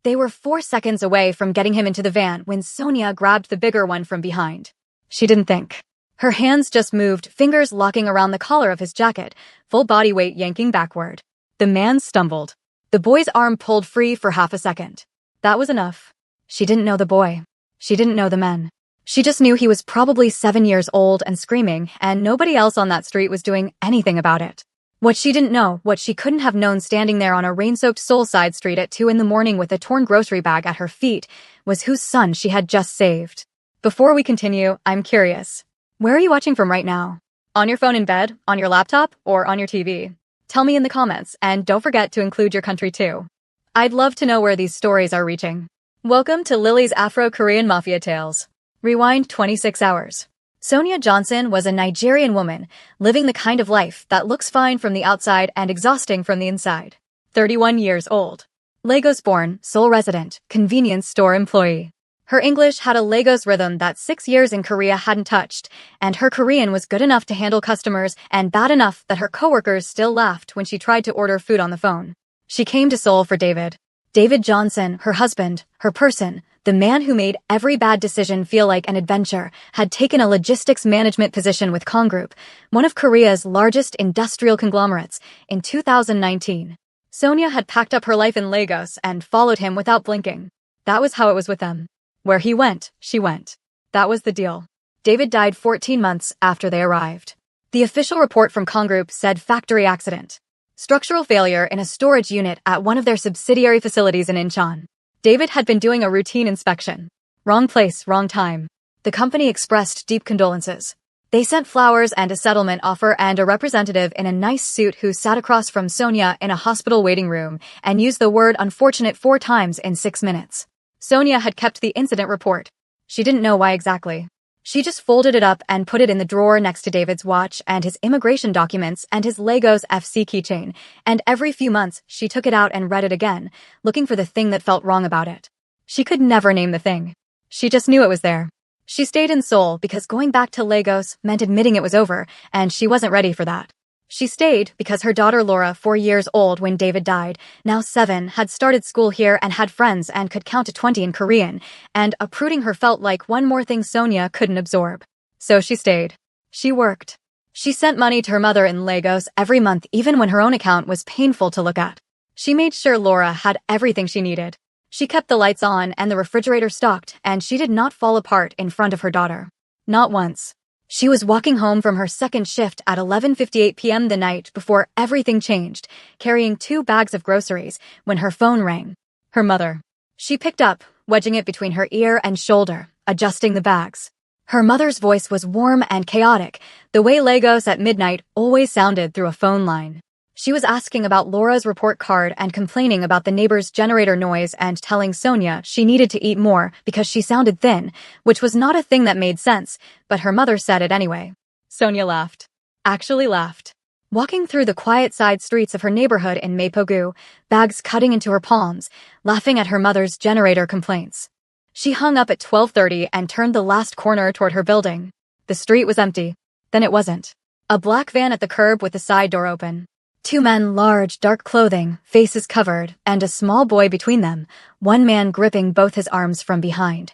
They were 4 seconds away from getting him into the van when Sonia grabbed the bigger one from behind. She didn't think. Her hands just moved, fingers locking around the collar of his jacket, full body weight yanking backward. The man stumbled. The boy's arm pulled free for half a second. That was enough. She didn't know the boy. She didn't know the men. She just knew he was probably 7 years old and screaming, and nobody else on that street was doing anything about it. What she didn't know, what she couldn't have known standing there on a rain-soaked Soulside street at 2 a.m. with a torn grocery bag at her feet, was whose son she had just saved. Before we continue, I'm curious. Where are you watching from right now? On your phone in bed, on your laptop, or on your TV? Tell me in the comments, and don't forget to include your country too. I'd love to know where these stories are reaching. Welcome to Lily's Afro-Korean Mafia Tales. Rewind 26 hours. Sonia Johnson was a Nigerian woman, living the kind of life that looks fine from the outside and exhausting from the inside. 31 years old. Lagos-born, Seoul resident, convenience store employee. Her English had a Lagos rhythm that 6 years in Korea hadn't touched, and her Korean was good enough to handle customers and bad enough that her coworkers still laughed when she tried to order food on the phone. She came to Seoul for David. David Johnson, her husband, her person, the man who made every bad decision feel like an adventure, had taken a logistics management position with Kong Group, one of Korea's largest industrial conglomerates, in 2019. Sonia had packed up her life in Lagos and followed him without blinking. That was how it was with them. Where he went, she went. That was the deal. David died 14 months after they arrived. The official report from Kong Group said factory accident. Structural failure in a storage unit at one of their subsidiary facilities in Incheon. David had been doing a routine inspection. Wrong place, wrong time. The company expressed deep condolences. They sent flowers and a settlement offer and a representative in a nice suit who sat across from Sonia in a hospital waiting room and used the word unfortunate 4 times in 6 minutes. Sonia had kept the incident report. She didn't know why exactly. She just folded it up and put it in the drawer next to David's watch and his immigration documents and his Lagos FC keychain, and every few months she took it out and read it again, looking for the thing that felt wrong about it. She could never name the thing. She just knew it was there. She stayed in Seoul because going back to Lagos meant admitting it was over, and she wasn't ready for that. She stayed because her daughter Laura, 4 years old when David died, now 7, had started school here and had friends and could count to 20 in Korean, and uprooting her felt like one more thing Sonia couldn't absorb. So she stayed. She worked. She sent money to her mother in Lagos every month even when her own account was painful to look at. She made sure Laura had everything she needed. She kept the lights on and the refrigerator stocked, and she did not fall apart in front of her daughter. Not once. She was walking home from her second shift at 11:58 p.m. the night before everything changed, carrying 2 bags of groceries, when her phone rang. Her mother. She picked up, wedging it between her ear and shoulder, adjusting the bags. Her mother's voice was warm and chaotic, the way Lagos at midnight always sounded through a phone line. She was asking about Laura's report card and complaining about the neighbor's generator noise and telling Sonia she needed to eat more because she sounded thin, which was not a thing that made sense, but her mother said it anyway. Sonia laughed. Actually laughed. Walking through the quiet side streets of her neighborhood in Mapogu, bags cutting into her palms, laughing at her mother's generator complaints. She hung up at 12:30 and turned the last corner toward her building. The street was empty. Then it wasn't. A black van at the curb with the side door open. 2 men, large, dark clothing, faces covered, and a small boy between them, one man gripping both his arms from behind,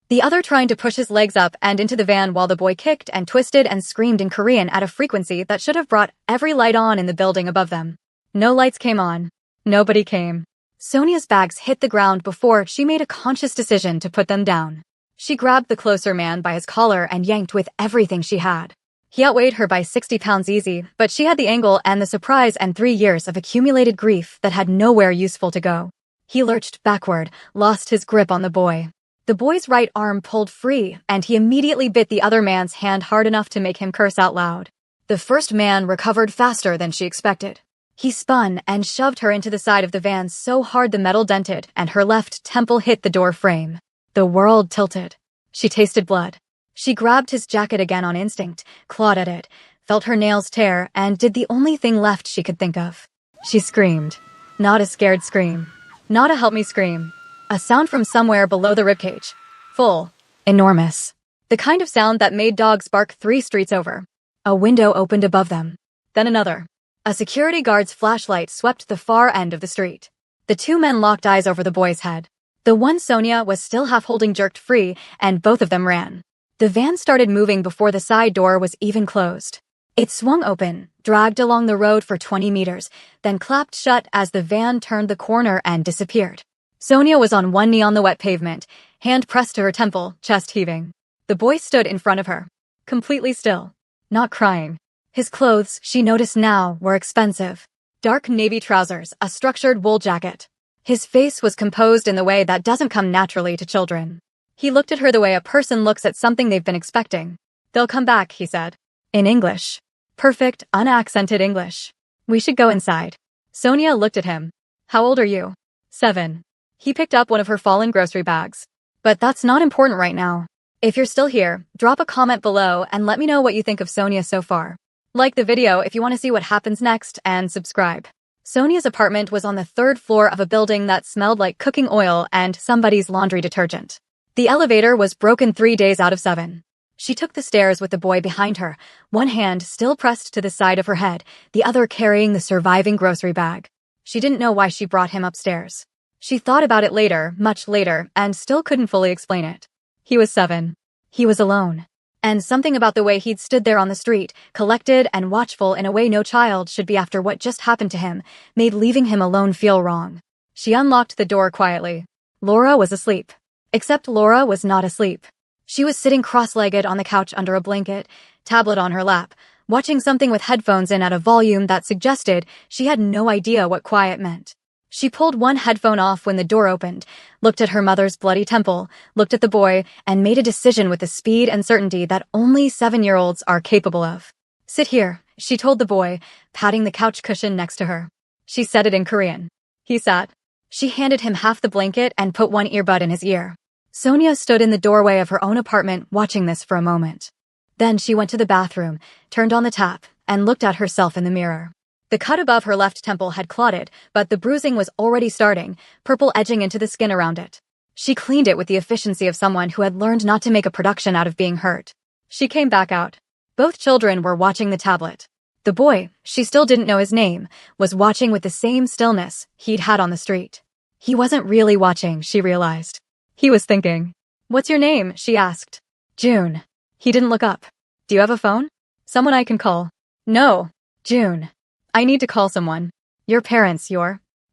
the other trying to push his legs up and into the van while the boy kicked and twisted and screamed in Korean at a frequency that should have brought every light on in the building above them. No lights came on. Nobody came. Sonia's bags hit the ground before she made a conscious decision to put them down. She grabbed the closer man by his collar and yanked with everything she had. He outweighed her by 60 pounds easy, but she had the angle and the surprise and 3 years of accumulated grief that had nowhere useful to go. He lurched backward, lost his grip on the boy. The boy's right arm pulled free, and he immediately bit the other man's hand hard enough to make him curse out loud. The first man recovered faster than she expected. He spun and shoved her into the side of the van so hard the metal dented and her left temple hit the door frame. The world tilted. She tasted blood. She grabbed his jacket again on instinct, clawed at it, felt her nails tear, and did the only thing left she could think of. She screamed. Not a scared scream. Not a help me scream. A sound from somewhere below the ribcage. Full. Enormous. The kind of sound that made dogs bark 3 streets over. A window opened above them. Then another. A security guard's flashlight swept the far end of the street. The 2 men locked eyes over the boy's head. The one Sonia was still half holding jerked free, and both of them ran. The van started moving before the side door was even closed. It swung open, dragged along the road for 20 meters, then clapped shut as the van turned the corner and disappeared. Sonia was on one knee on the wet pavement, hand pressed to her temple, chest heaving. The boy stood in front of her, completely still, not crying. His clothes, she noticed now, were expensive. Dark navy trousers, a structured wool jacket. His face was composed in the way that doesn't come naturally to children. He looked at her the way a person looks at something they've been expecting. "They'll come back," he said. In English. Perfect, unaccented English. "We should go inside." Sonia looked at him. "How old are you?" 7. He picked up one of her fallen grocery bags. "But that's not important right now. If you're still here, drop a comment below and let me know what you think of Sonia so far. Like the video if you want to see what happens next, and subscribe." Sonia's apartment was on the 3rd floor of a building that smelled like cooking oil and somebody's laundry detergent. The elevator was broken 3 days out of 7. She took the stairs with the boy behind her, one hand still pressed to the side of her head, the other carrying the surviving grocery bag. She didn't know why she brought him upstairs. She thought about it later, much later, and still couldn't fully explain it. He was 7. He was alone. And something about the way he'd stood there on the street, collected and watchful in a way no child should be after what just happened to him, made leaving him alone feel wrong. She unlocked the door quietly. Laura was asleep. Except Laura was not asleep. She was sitting cross-legged on the couch under a blanket, tablet on her lap, watching something with headphones in at a volume that suggested she had no idea what quiet meant. She pulled one headphone off when the door opened, looked at her mother's bloody temple, looked at the boy, and made a decision with the speed and certainty that only 7-year-olds are capable of. "Sit here," she told the boy, patting the couch cushion next to her. She said it in Korean. He sat. She handed him half the blanket and put one earbud in his ear. Sonia stood in the doorway of her own apartment watching this for a moment. Then she went to the bathroom, turned on the tap, and looked at herself in the mirror. The cut above her left temple had clotted, but the bruising was already starting, purple edging into the skin around it. She cleaned it with the efficiency of someone who had learned not to make a production out of being hurt. She came back out. Both children were watching the tablet. The boy, she still didn't know his name, was watching with the same stillness he'd had on the street. He wasn't really watching, she realized. He was thinking. "What's your name?" she asked. "June." He didn't look up. "Do you have a phone? Someone I can call?" "No." "June. I need to call someone." "Your parents,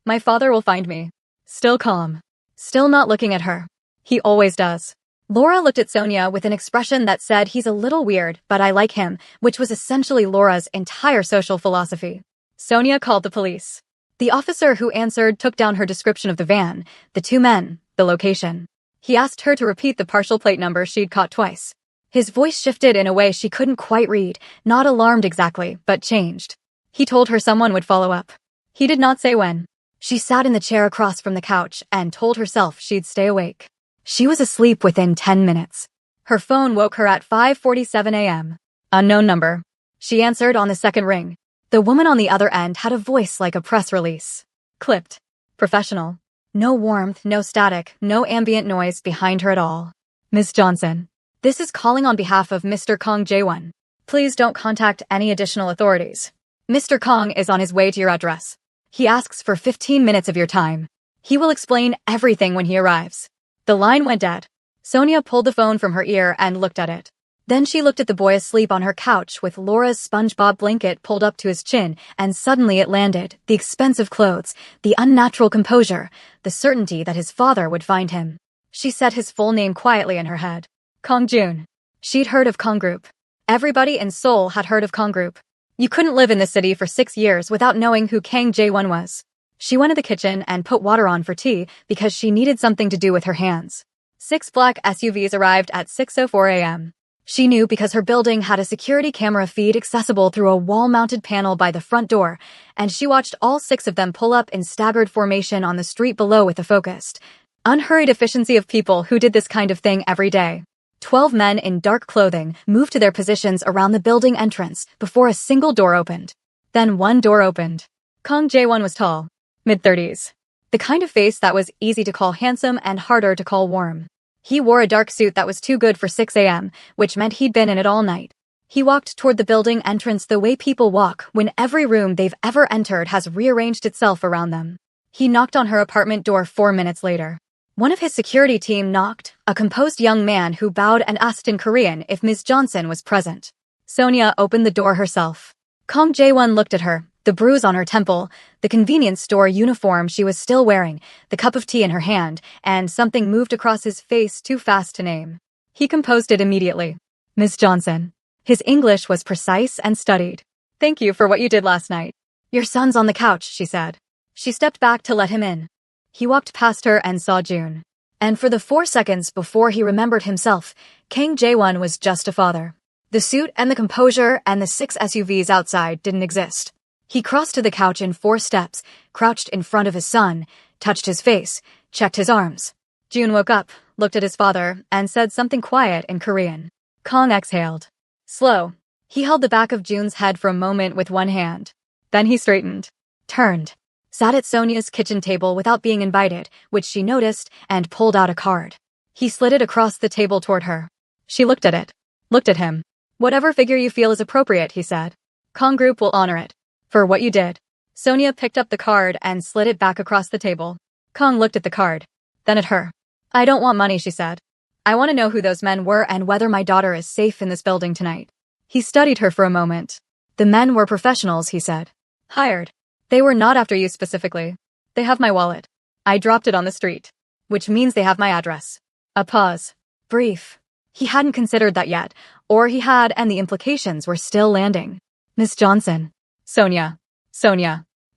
My father will find me." Still calm. Still not looking at her. He always does. Laura looked at Sonia with an expression that said he's a little weird, but I like him, which was essentially Laura's entire social philosophy. Sonia called the police. The officer who answered took down her description of the van, the 2 men, the location. He asked her to repeat the partial plate number she'd caught twice. His voice shifted in a way she couldn't quite read, not alarmed exactly, but changed. He told her someone would follow up. He did not say when. She sat in the chair across from the couch and told herself she'd stay awake. She was asleep within 10 minutes. Her phone woke her at 5:47 a.m. Unknown number. She answered on the second ring. The woman on the other end had a voice like a press release. Clipped. Professional. No warmth, no static, no ambient noise behind her at all. "Ms. Johnson. This is calling on behalf of Mr. Kong Jae-won. Please don't contact any additional authorities. Mr. Kong is on his way to your address. He asks for 15 minutes of your time. He will explain everything when he arrives." The line went dead. Sonia pulled the phone from her ear and looked at it. Then she looked at the boy asleep on her couch with Laura's SpongeBob blanket pulled up to his chin, and suddenly it landed, the expensive clothes, the unnatural composure, the certainty that his father would find him. She said his full name quietly in her head. Kong Jun. She'd heard of Kong Group. Everybody in Seoul had heard of Kong Group. You couldn't live in the city for 6 years without knowing who Kang Jae-won was. She went to the kitchen and put water on for tea because she needed something to do with her hands. 6 black SUVs arrived at 6:04 a.m. She knew because her building had a security camera feed accessible through a wall-mounted panel by the front door, and she watched all 6 of them pull up in staggered formation on the street below with a focused, unhurried efficiency of people who did this kind of thing every day. 12 men in dark clothing moved to their positions around the building entrance before a single door opened. Then one door opened. Kong Jae-won was tall, mid-30s. The kind of face that was easy to call handsome and harder to call warm. He wore a dark suit that was too good for 6 a.m., which meant he'd been in it all night. He walked toward the building entrance the way people walk when every room they've ever entered has rearranged itself around them. He knocked on her apartment door 4 minutes later. One of his security team knocked, a composed young man who bowed and asked in Korean if Ms. Johnson was present. Sonia opened the door herself. Kang Jae-won looked at her, the bruise on her temple, the convenience store uniform she was still wearing, the cup of tea in her hand, and something moved across his face too fast to name. He composed it immediately. Ms. Johnson. His English was precise and studied. Thank you for what you did last night. Your son's on the couch, she said. She stepped back to let him in. He walked past her and saw June. And for the 4 seconds before he remembered himself, Kang Jae-won was just a father. The suit and the composure and the 6 SUVs outside didn't exist. He crossed to the couch in 4 steps, crouched in front of his son, touched his face, checked his arms. June woke up, looked at his father, and said something quiet in Korean. Kang exhaled. Slow. He held the back of June's head for a moment with one hand. Then he straightened, turned, sat at Sonia's kitchen table without being invited, which she noticed, and pulled out a card. He slid it across the table toward her. She looked at it, looked at him. Whatever figure you feel is appropriate, he said. Kang Group will honor it. For what you did. Sonia picked up the card and slid it back across the table. Kang looked at the card, then at her. I don't want money, she said. I want to know who those men were and whether my daughter is safe in this building tonight. He studied her for a moment. The men were professionals, he said. Hired. They were not after you specifically. They have my wallet. I dropped it on the street. Which means they have my address. A pause. Brief. He hadn't considered that yet, or he had, and the implications were still landing. Miss Johnson. Sonia.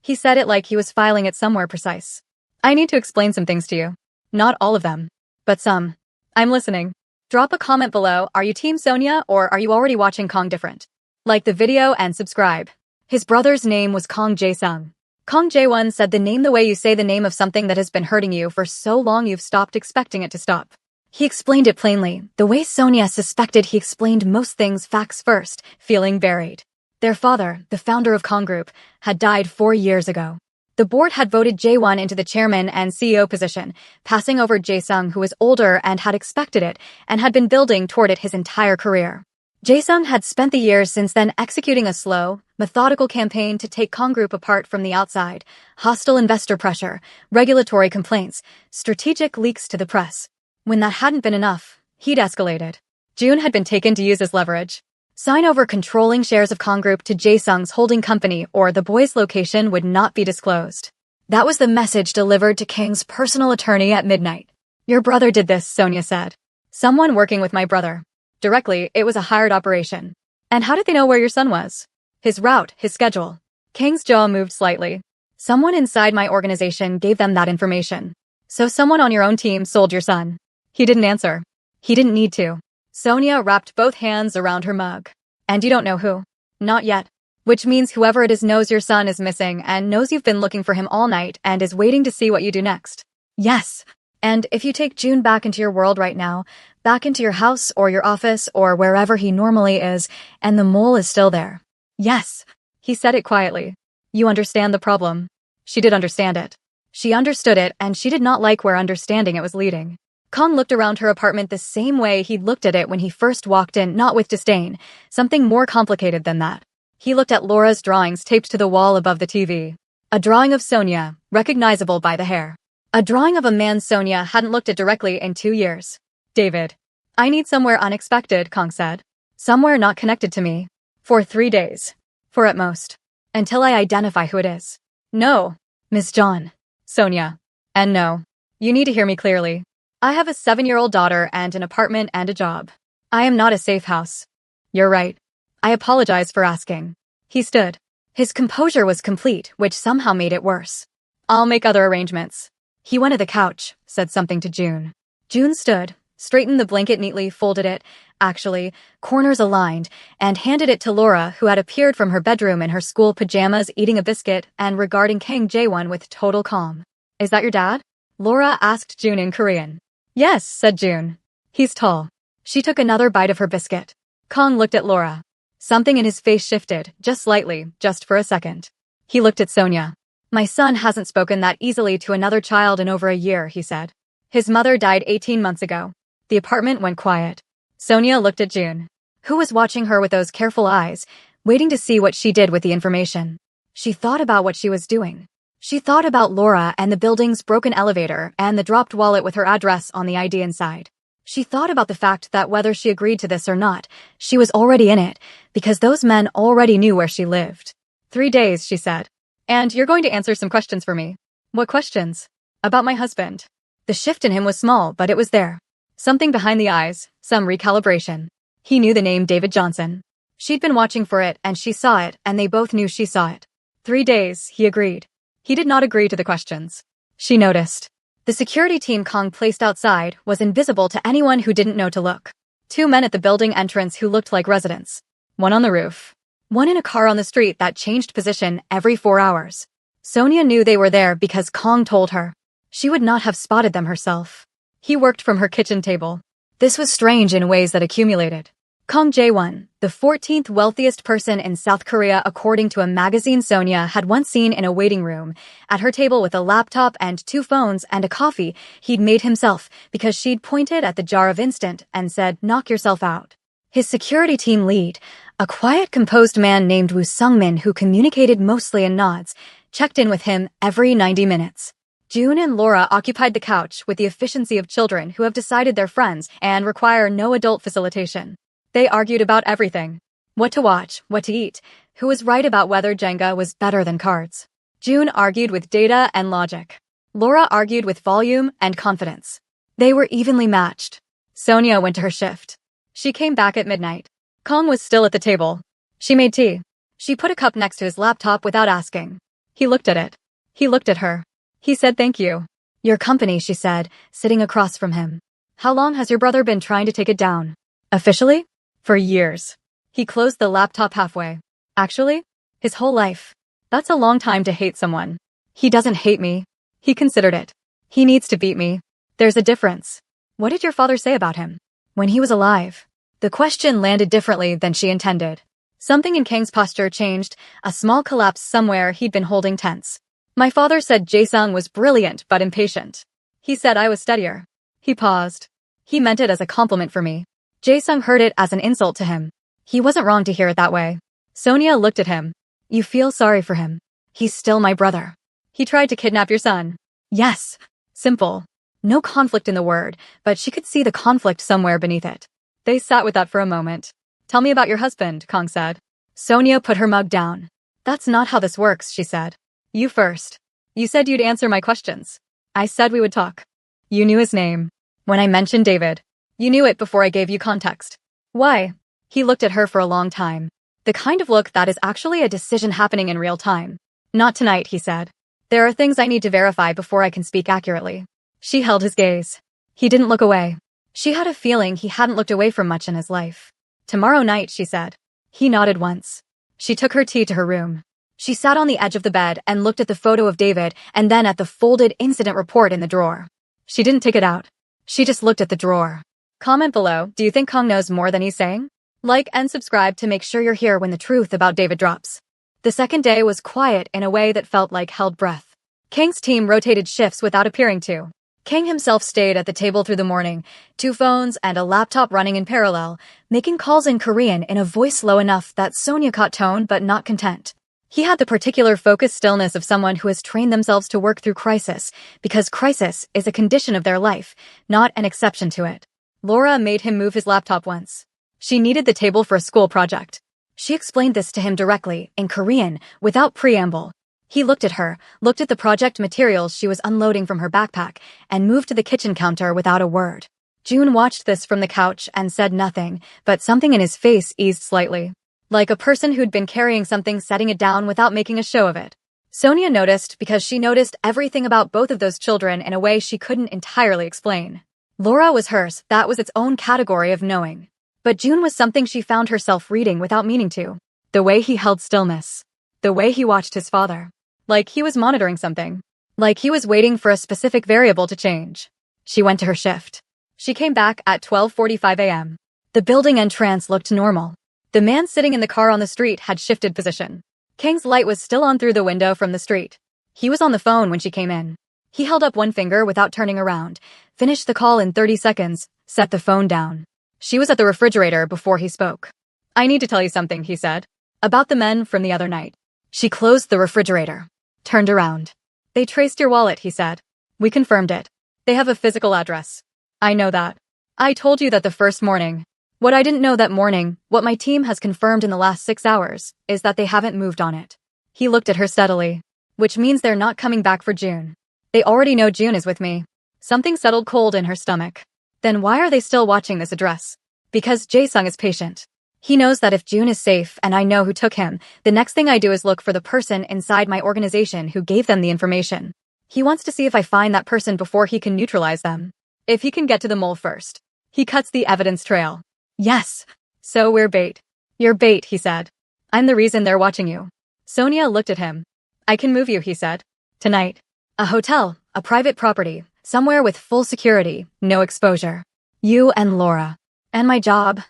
He said it like he was filing it somewhere precise. I need to explain some things to you. Not all of them, but some. I'm listening. Drop a comment below. Are you Team Sonia or are you already watching Kang different? Like the video and subscribe. His brother's name was Kang Jae-sung. Kang Jae-won said the name the way you say the name of something that has been hurting you for so long you've stopped expecting it to stop. He explained it plainly, the way Sonia suspected he explained most things facts first, feeling buried. Their father, the founder of Kang Group, had died 4 years ago. The board had voted Jae-won into the chairman and CEO position, passing over Jae-sung, who was older and had expected it, and had been building toward it his entire career. Jae-sung had spent the years since then executing a slow, methodical campaign to take Kang Group apart from the outside, hostile investor pressure, regulatory complaints, strategic leaks to the press. When that hadn't been enough, he'd escalated. June had been taken to use as leverage. Sign over controlling shares of Kang Group to Jae-sung's holding company or the boy's location would not be disclosed. That was the message delivered to Kang's personal attorney at midnight. Your brother did this, Sonia said. Someone working with my brother. Directly, it was a hired operation. And how did they know where your son was? His route, his schedule. Kang's jaw moved slightly. Someone inside my organization gave them that information. So someone on your own team sold your son. He didn't answer. He didn't need to. Sonia wrapped both hands around her mug. And you don't know who? Not yet. Which means whoever it is knows your son is missing and knows you've been looking for him all night and is waiting to see what you do next. Yes. And if you take June back into your world right now, back into your house or your office or wherever he normally is, and the mole is still there. Yes. He said it quietly. You understand the problem. She did understand it. She understood it and she did not like where understanding it was leading. Kang looked around her apartment the same way he'd looked at it when he first walked in, not with disdain, something more complicated than that. He looked at Laura's drawings taped to the wall above the TV. A drawing of Sonia, recognizable by the hair. A drawing of a man Sonia hadn't looked at directly in 2 years. David. I need somewhere unexpected, Kang said. Somewhere not connected to me. For 3 days. For at most. Until I identify who it is. No. Miss John. Sonia. And no. You need to hear me clearly. I have a 7-year-old daughter and an apartment and a job. I am not a safe house. You're right. I apologize for asking. He stood. His composure was complete, which somehow made it worse. I'll make other arrangements. He went to the couch, said something to June. June stood, straightened the blanket neatly, folded it, actually, corners aligned, and handed it to Laura, who had appeared from her bedroom in her school pajamas eating a biscuit and regarding Kang Jae-won with total calm. Is that your dad? Laura asked June in Korean. Yes, said June. He's tall. She took another bite of her biscuit. Kang looked at Laura. Something in his face shifted, just slightly, just for a second. He looked at Sonia. My son hasn't spoken that easily to another child in over a year, he said. His mother died 18 months ago. The apartment went quiet. Sonia looked at June, who was watching her with those careful eyes, waiting to see what she did with the information. She thought about what she was doing. She thought about Laura and the building's broken elevator and the dropped wallet with her address on the ID inside. She thought about the fact that whether she agreed to this or not, she was already in it, because those men already knew where she lived. 3 days, she said. And you're going to answer some questions for me. What questions? About my husband. The shift in him was small, but it was there. Something behind the eyes, some recalibration. He knew the name David Johnson. She'd been watching for it, and she saw it, and they both knew she saw it. 3 days, he agreed. He did not agree to the questions. She noticed. The security team Kong placed outside was invisible to anyone who didn't know to look. 2 men at the building entrance who looked like residents. One on the roof. One in a car on the street that changed position every 4 hours. Sonia knew they were there because Kong told her. She would not have spotted them herself. He worked from her kitchen table. This was strange in ways that accumulated. Kong Jae-won, the 14th wealthiest person in South Korea according to a magazine Sonia had once seen in a waiting room, at her table with a laptop and 2 phones and a coffee he'd made himself because she'd pointed at the jar of instant and said, "Knock yourself out." His security team lead, a quiet, composed man named Woo Sung-min who communicated mostly in nods, checked in with him every 90 minutes. June and Laura occupied the couch with the efficiency of children who have decided they're friends and require no adult facilitation. They argued about everything. What to watch, what to eat, who was right about whether Jenga was better than cards. June argued with data and logic. Laura argued with volume and confidence. They were evenly matched. Sonia went to her shift. She came back at midnight. Kong was still at the table. She made tea. She put a cup next to his laptop without asking. He looked at it. He looked at her. He said thank you. Your company, she said, sitting across from him. How long has your brother been trying to take it down? Officially? For years. He closed the laptop halfway. Actually? His whole life. That's a long time to hate someone. He doesn't hate me. He considered it. He needs to beat me. There's a difference. What did your father say about him? When he was alive. The question landed differently than she intended. Something in Kang's posture changed, a small collapse somewhere he'd been holding tense. My father said Jae-sung was brilliant but impatient. He said I was steadier. He paused. He meant it as a compliment for me. Jae-sung heard it as an insult to him. He wasn't wrong to hear it that way. Sonia looked at him. You feel sorry for him. He's still my brother. He tried to kidnap your son. Yes. Simple. No conflict in the word, but she could see the conflict somewhere beneath it. They sat with that for a moment. Tell me about your husband, Kong said. Sonia put her mug down. That's not how this works, she said. You first. You said you'd answer my questions. I said we would talk. You knew his name. When I mentioned David. You knew it before I gave you context. Why? He looked at her for a long time. The kind of look that is actually a decision happening in real time. Not tonight, he said. There are things I need to verify before I can speak accurately. She held his gaze. He didn't look away. She had a feeling he hadn't looked away from much in his life. Tomorrow night, she said. He nodded once. She took her tea to her room. She sat on the edge of the bed and looked at the photo of David and then at the folded incident report in the drawer. She didn't take it out. She just looked at the drawer. Comment below, do you think Kong knows more than he's saying? Like and subscribe to make sure you're here when the truth about David drops. The second day was quiet in a way that felt like held breath. Kang's team rotated shifts without appearing to. Kang himself stayed at the table through the morning, 2 phones and a laptop running in parallel, making calls in Korean in a voice low enough that Sonia caught tone but not content. He had the particular focused stillness of someone who has trained themselves to work through crisis, because crisis is a condition of their life, not an exception to it. Laura made him move his laptop once. She needed the table for a school project. She explained this to him directly, in Korean, without preamble. He looked at her, looked at the project materials she was unloading from her backpack, and moved to the kitchen counter without a word. June watched this from the couch and said nothing, but something in his face eased slightly. Like a person who'd been carrying something setting it down without making a show of it. Sonia noticed because she noticed everything about both of those children in a way she couldn't entirely explain. Laura was hers, that was its own category of knowing. But June was something she found herself reading without meaning to. The way he held stillness. The way he watched his father. Like he was monitoring something. Like he was waiting for a specific variable to change. She went to her shift. She came back at 12:45 a.m. The building entrance looked normal. The man sitting in the car on the street had shifted position. Kang's light was still on through the window from the street. He was on the phone when she came in. He held up one finger without turning around, finished the call in 30 seconds, set the phone down. She was at the refrigerator before he spoke. I need to tell you something, he said. About the men from the other night. She closed the refrigerator. Turned around. They traced your wallet, he said. We confirmed it. They have a physical address. I know that. I told you that the first morning. What I didn't know that morning, what my team has confirmed in the last 6 hours, is that they haven't moved on it. He looked at her steadily. Which means they're not coming back for June. They already know June is with me. Something settled cold in her stomach. Then why are they still watching this address? Because Jae-sung is patient. He knows that if June is safe and I know who took him, the next thing I do is look for the person inside my organization who gave them the information. He wants to see if I find that person before he can neutralize them. If he can get to the mole first. He cuts the evidence trail. Yes. So we're bait. You're bait, he said. I'm the reason they're watching you. Sonia looked at him. I can move you, he said. Tonight. A hotel, a private property, somewhere with full security, no exposure. You and Laura. And my job.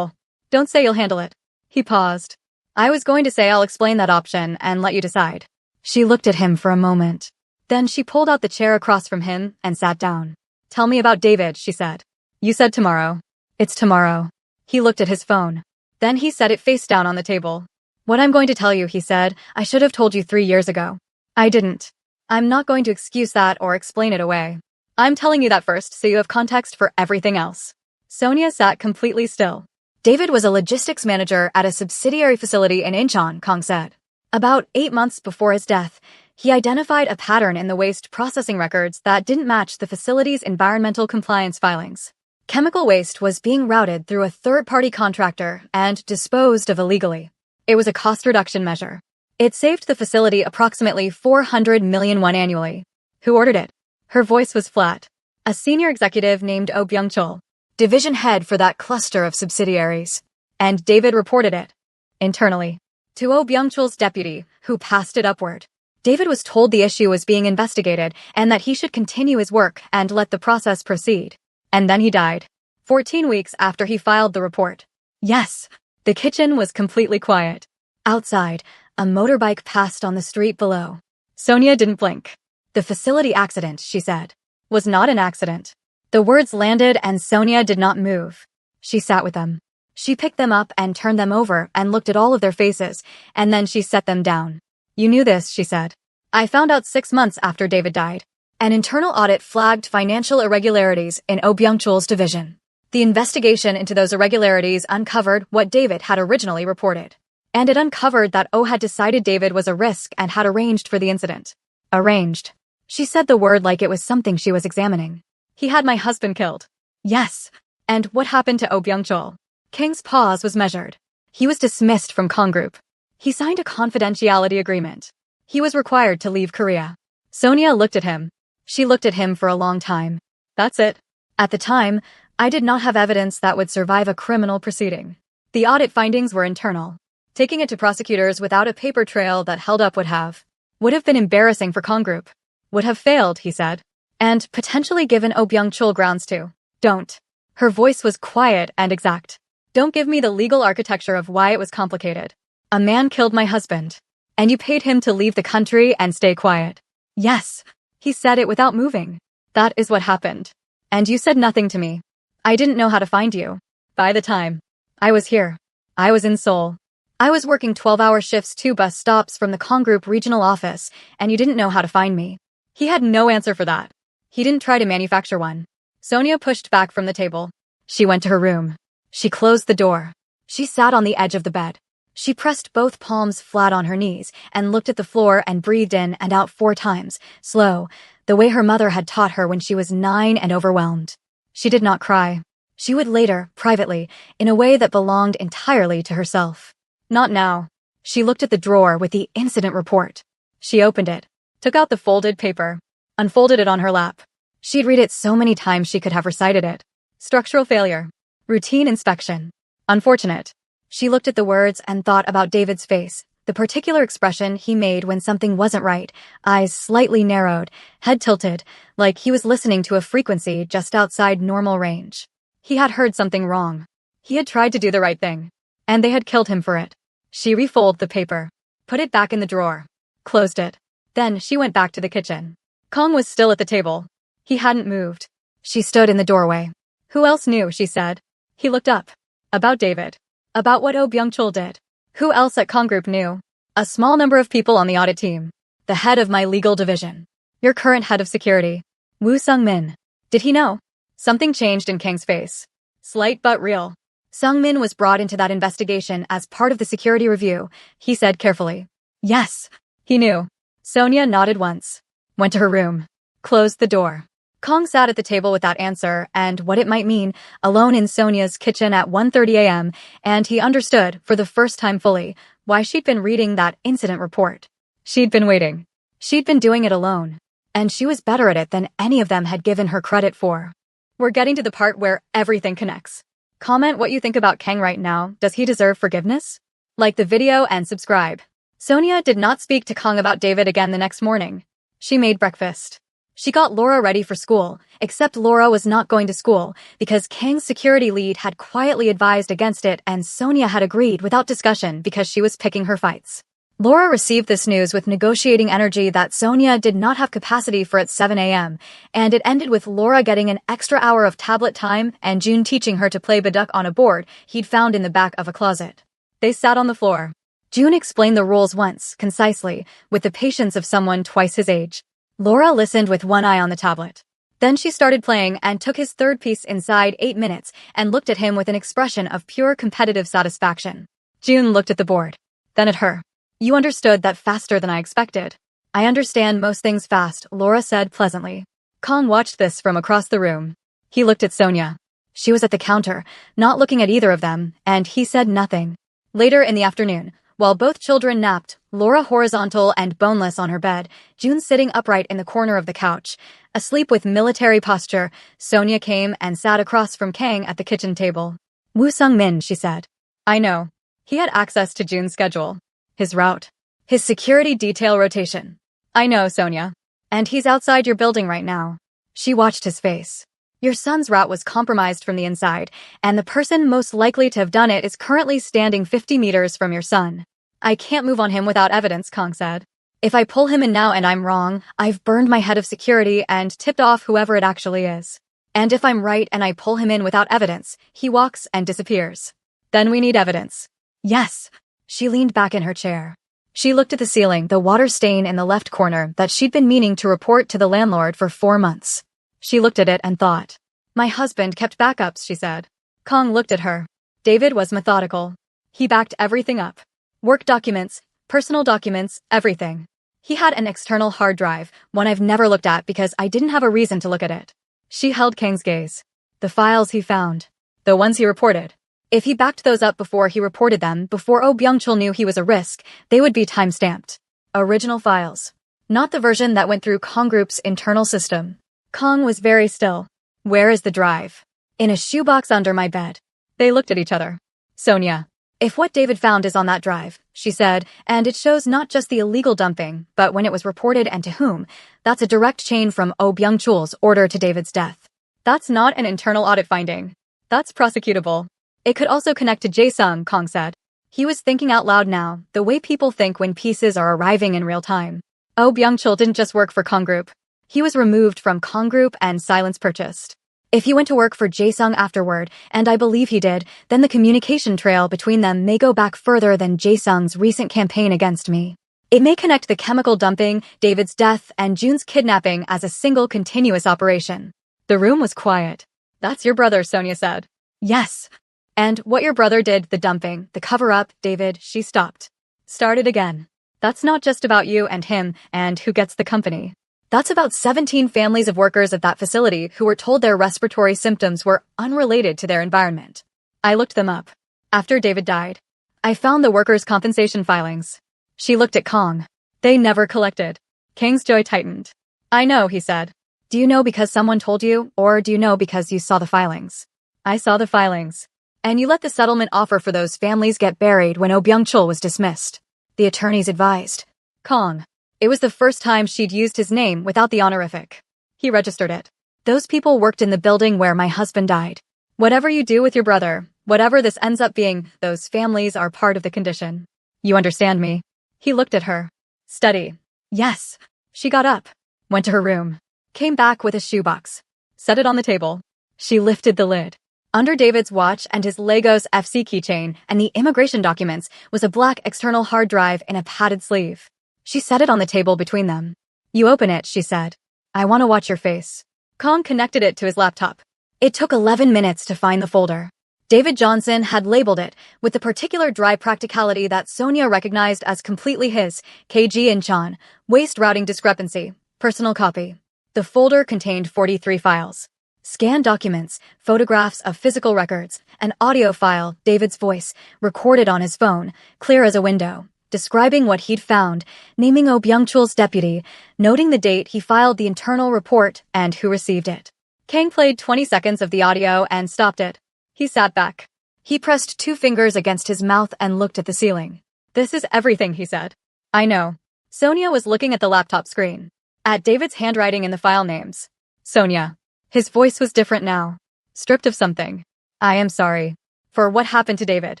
Don't say you'll handle it. He paused. I was going to say I'll explain that option and let you decide. She looked at him for a moment. Then she pulled out the chair across from him and sat down. Tell me about David, she said. You said tomorrow. It's tomorrow. He looked at his phone. Then he set it face down on the table. What I'm going to tell you, he said, I should have told you 3 years ago. I didn't. I'm not going to excuse that or explain it away. I'm telling you that first so you have context for everything else. Sonia sat completely still. David was a logistics manager at a subsidiary facility in Incheon, Kong said. About 8 months before his death, he identified a pattern in the waste processing records that didn't match the facility's environmental compliance filings. Chemical waste was being routed through a third-party contractor and disposed of illegally. It was a cost reduction measure. It saved the facility approximately 400 million won annually. Who ordered it? Her voice was flat. A senior executive named Oh Byung-chul, division head for that cluster of subsidiaries. And David reported it. Internally. To Oh Byung-chul's deputy, who passed it upward. David was told the issue was being investigated and that he should continue his work and let the process proceed. And then he died. 14 weeks after he filed the report. Yes. The kitchen was completely quiet. Outside, a motorbike passed on the street below. Sonia didn't blink. The facility accident, she said, was not an accident. The words landed and Sonia did not move. She sat with them. She picked them up and turned them over and looked at all of their faces, and then she set them down. You knew this, she said. I found out 6 months after David died. An internal audit flagged financial irregularities in Oh Byung-chul's division. The investigation into those irregularities uncovered what David had originally reported. And it uncovered that Oh had decided David was a risk and had arranged for the incident. Arranged. She said the word like it was something she was examining. He had my husband killed. Yes. And what happened to Oh Byung-chul? King's pause was measured. He was dismissed from Kong Group. He signed a confidentiality agreement. He was required to leave Korea. Sonia looked at him. She looked at him for a long time. That's it. At the time, I did not have evidence that would survive a criminal proceeding. The audit findings were internal. Taking it to prosecutors without a paper trail that held up would have been embarrassing for Kong Group. Would have failed, he said. And potentially given Oh Byung-chul grounds to. Don't. Her voice was quiet and exact. Don't give me the legal architecture of why it was complicated. A man killed my husband. And you paid him to leave the country and stay quiet. Yes. He said it without moving. That is what happened. And you said nothing to me. I didn't know how to find you. By the time I was here, I was in Seoul. I was working 12-hour shifts 2 bus stops from the Kong Group regional office, and you didn't know how to find me. He had no answer for that. He didn't try to manufacture one. Sonia pushed back from the table. She went to her room. She closed the door. She sat on the edge of the bed. She pressed both palms flat on her knees and looked at the floor and breathed in and out 4 times, slow, the way her mother had taught her when she was 9 and overwhelmed. She did not cry. She would later, privately, in a way that belonged entirely to herself. Not now. She looked at the drawer with the incident report. She opened it, took out the folded paper, unfolded it on her lap. She'd read it so many times she could have recited it. Structural failure. Routine inspection. Unfortunate. She looked at the words and thought about David's face, the particular expression he made when something wasn't right, eyes slightly narrowed, head tilted, like he was listening to a frequency just outside normal range. He had heard something wrong. He had tried to do the right thing. And they had killed him for it. She refolded the paper, put it back in the drawer, closed it. Then she went back to the kitchen. Kong was still at the table. He hadn't moved. She stood in the doorway. Who else knew, she said. He looked up. About David. About what Oh Byung-chul did. Who else at Kong Group knew? A small number of people on the audit team. The head of my legal division. Your current head of security. Woo Sung-min. Did he know? Something changed in Kang's face. Slight but real. Sung-min was brought into that investigation as part of the security review, he said carefully. Yes. He knew. Sonia nodded once. Went to her room. Closed the door. Kang sat at the table with that answer and what it might mean, alone in Sonia's kitchen at 1:30 a.m., and he understood, for the first time fully, why she'd been reading that incident report. She'd been waiting. She'd been doing it alone. And she was better at it than any of them had given her credit for. We're getting to the part where everything connects. Comment what you think about Kang right now. Does he deserve forgiveness? Like the video and subscribe. Sonia did not speak to Kang about David again the next morning. She made breakfast. She got Laura ready for school, except Laura was not going to school because Kang's security lead had quietly advised against it and Sonia had agreed without discussion because she was picking her fights. Laura received this news with negotiating energy that Sonia did not have capacity for at 7 a.m., and it ended with Laura getting an extra hour of tablet time and June teaching her to play baduk on a board he'd found in the back of a closet. They sat on the floor. June explained the rules once, concisely, with the patience of someone twice his age. Laura listened with one eye on the tablet. Then she started playing and took his third piece inside 8 minutes and looked at him with an expression of pure competitive satisfaction. June looked at the board. Then at her. You understood that faster than I expected. I understand most things fast, Laura said pleasantly. Kang watched this from across the room. He looked at Sonia. She was at the counter, not looking at either of them, and he said nothing. Later in the afternoon, while both children napped, Laura horizontal and boneless on her bed, June sitting upright in the corner of the couch, asleep with military posture, Sonia came and sat across from Kang at the kitchen table. Woo Sung-min, she said. I know. He had access to June's schedule. His route. His security detail rotation. I know, Sonia. And he's outside your building right now. She watched his face. Your son's route was compromised from the inside, and the person most likely to have done it is currently standing 50 meters from your son. I can't move on him without evidence, Kang said. If I pull him in now and I'm wrong, I've burned my head of security and tipped off whoever it actually is. And if I'm right and I pull him in without evidence, he walks and disappears. Then we need evidence. Yes. She leaned back in her chair. She looked at the ceiling, the water stain in the left corner that she'd been meaning to report to the landlord for 4 months. She looked at it and thought. My husband kept backups, she said. Kang looked at her. David was methodical. He backed everything up. Work documents, personal documents, everything. He had an external hard drive, one I've never looked at because I didn't have a reason to look at it. She held Kang's gaze. The files he found. The ones he reported. If he backed those up before he reported them, before Oh Byung-chul knew he was a risk, they would be time-stamped. Original files. Not the version that went through Kang Group's internal system. Kang was very still. Where is the drive? In a shoebox under my bed. They looked at each other. Sonia. If what David found is on that drive, she said, and it shows not just the illegal dumping, but when it was reported and to whom, that's a direct chain from Oh Byung-chul's order to David's death. That's not an internal audit finding. That's prosecutable. It could also connect to Jae-sung, Kang said. He was thinking out loud now, the way people think when pieces are arriving in real time. Oh Byung-chul didn't just work for Kang Group. He was removed from Kang Group and silence purchased. If he went to work for Jae-sung afterward, and I believe he did, then the communication trail between them may go back further than Jae-sung's recent campaign against me. It may connect the chemical dumping, David's death, and June's kidnapping as a single continuous operation. The room was quiet. That's your brother, Sonia said. Yes. And what your brother did, the dumping, the cover-up, David, she stopped. Started again. That's not just about you and him and who gets the company. That's about 17 families of workers at that facility who were told their respiratory symptoms were unrelated to their environment. I looked them up. After David died, I found the workers' compensation filings. She looked at Kang. They never collected. Kang's jaw tightened. I know, he said. Do you know because someone told you, or do you know because you saw the filings? I saw the filings. And you let the settlement offer for those families get buried when Oh Byung-chul was dismissed. The attorneys advised. Kang. It was the first time she'd used his name without the honorific. He registered it. Those people worked in the building where my husband died. Whatever you do with your brother, whatever this ends up being, those families are part of the condition. You understand me? He looked at her. Study. Yes. She got up. Went to her room. Came back with a shoebox. Set it on the table. She lifted the lid. Under David's watch and his Lagos FC keychain and the immigration documents was a black external hard drive in a padded sleeve. She set it on the table between them. You open it, she said. I want to watch your face. Kong connected it to his laptop. It took 11 minutes to find the folder. David Johnson had labeled it with the particular dry practicality that Sonia recognized as completely his, KG Incheon, waste routing discrepancy, personal copy. The folder contained 43 files. Scanned documents, photographs of physical records, an audio file, David's voice, recorded on his phone, clear as a window, describing what he'd found, naming Oh Byung-chul's deputy, noting the date he filed the internal report and who received it. Kang played 20 seconds of the audio and stopped it. He sat back. He pressed 2 fingers against his mouth and looked at the ceiling. This is everything, he said. I know. Sonia was looking at the laptop screen. At David's handwriting in the file names. Sonia. His voice was different now. Stripped of something. I am sorry. For what happened to David.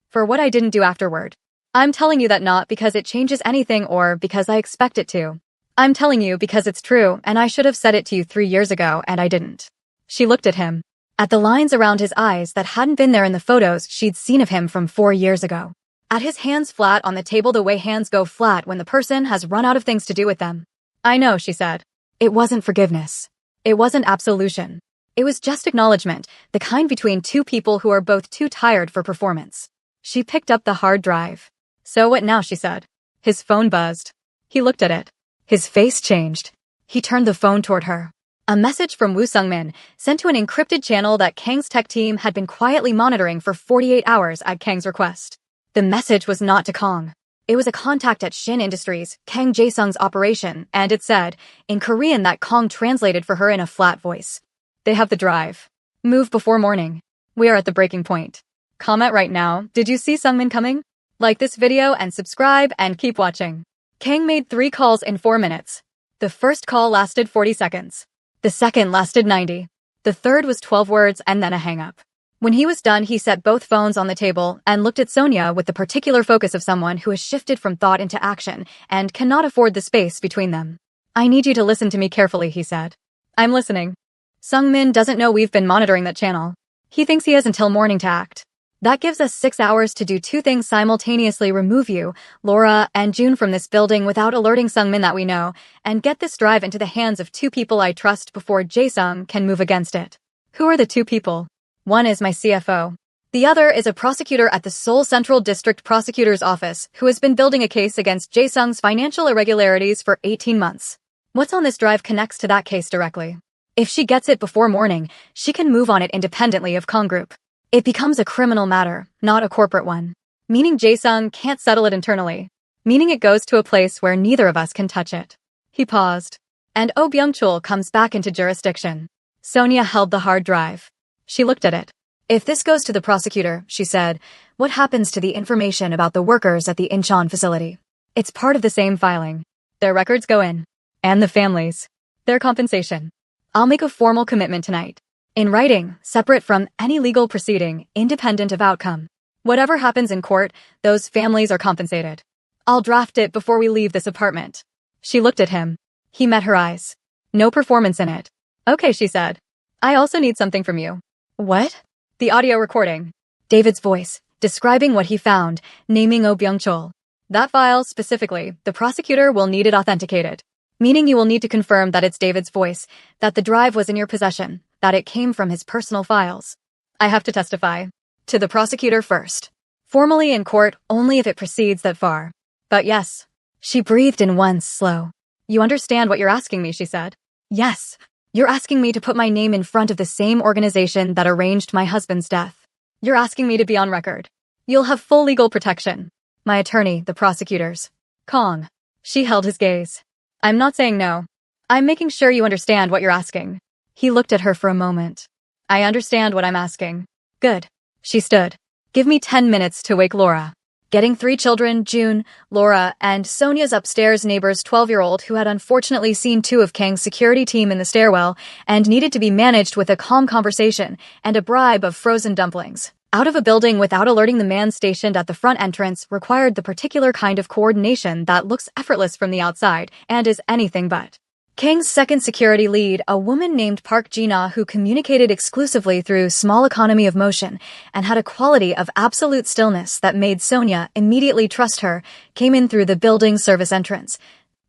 For what I didn't do afterward. I'm telling you that not because it changes anything or because I expect it to. I'm telling you because it's true and I should have said it to you 3 years ago and I didn't. She looked at him. At the lines around his eyes that hadn't been there in the photos she'd seen of him from 4 years ago. At his hands flat on the table the way hands go flat when the person has run out of things to do with them. I know, she said. It wasn't forgiveness. It wasn't absolution. It was just acknowledgement, the kind between 2 people who are both too tired for performance. She picked up the hard drive. So what now, she said. His phone buzzed. He looked at it. His face changed. He turned the phone toward her. A message from Woo Sung-min, sent to an encrypted channel that Kang's tech team had been quietly monitoring for 48 hours at Kang's request. The message was not to Kong. It was a contact at Shin Industries, Kang Jae-sung's operation, and it said, in Korean that Kong translated for her in a flat voice. They have the drive. Move before morning. We are at the breaking point. Comment right now, did you see Sung-min coming? Like this video and subscribe and keep watching. Kang made 3 calls in 4 minutes. The first call lasted 40 seconds. The second lasted 90. The third was 12 words and then a hang-up. When he was done, he set both phones on the table and looked at Sonia with the particular focus of someone who has shifted from thought into action and cannot afford the space between them. I need you to listen to me carefully, he said. I'm listening. Sung-min doesn't know we've been monitoring that channel. He thinks he has until morning to act. That gives us 6 hours to do 2 things simultaneously: remove you, Laura, and June from this building without alerting Sung-min that we know, and get this drive into the hands of 2 people I trust before Jae-sung can move against it. Who are the 2 people? One is my CFO. The other is a prosecutor at the Seoul Central District Prosecutor's Office who has been building a case against Jae-sung's financial irregularities for 18 months. What's on this drive connects to that case directly. If she gets it before morning, she can move on it independently of Kong Group. It becomes a criminal matter, not a corporate one. Meaning Jae-sung can't settle it internally. Meaning it goes to a place where neither of us can touch it. He paused. And Oh Byung-chul comes back into jurisdiction. Sonia held the hard drive. She looked at it. If this goes to the prosecutor, she said, what happens to the information about the workers at the Incheon facility? It's part of the same filing. Their records go in. And the families. Their compensation. I'll make a formal commitment tonight. In writing, separate from any legal proceeding, independent of outcome. Whatever happens in court, those families are compensated. I'll draft it before we leave this apartment. She looked at him. He met her eyes. No performance in it. Okay, she said. I also need something from you. What? The audio recording. David's voice, describing what he found, naming Oh Byung-chul. That file, specifically, the prosecutor will need it authenticated. Meaning you will need to confirm that it's David's voice, that the drive was in your possession, that it came from his personal files. I have to testify. To the prosecutor first. Formally in court only if it proceeds that far. But yes. She breathed in once, slow. You understand what you're asking me, she said. Yes. You're asking me to put my name in front of the same organization that arranged my husband's death. You're asking me to be on record. You'll have full legal protection. My attorney, the prosecutors. Kong. She held his gaze. I'm not saying no. I'm making sure you understand what you're asking. He looked at her for a moment. I understand what I'm asking. Good. She stood. Give me 10 minutes to wake Laura. Getting 3 children, June, Laura, and Sonia's upstairs neighbor's 12-year-old who had unfortunately seen 2 of Kang's security team in the stairwell and needed to be managed with a calm conversation and a bribe of frozen dumplings. Out of a building without alerting the man stationed at the front entrance required the particular kind of coordination that looks effortless from the outside and is anything but. Kang's second security lead, a woman named Park Ji-na who communicated exclusively through small economy of motion and had a quality of absolute stillness that made Sonia immediately trust her, came in through the building's service entrance,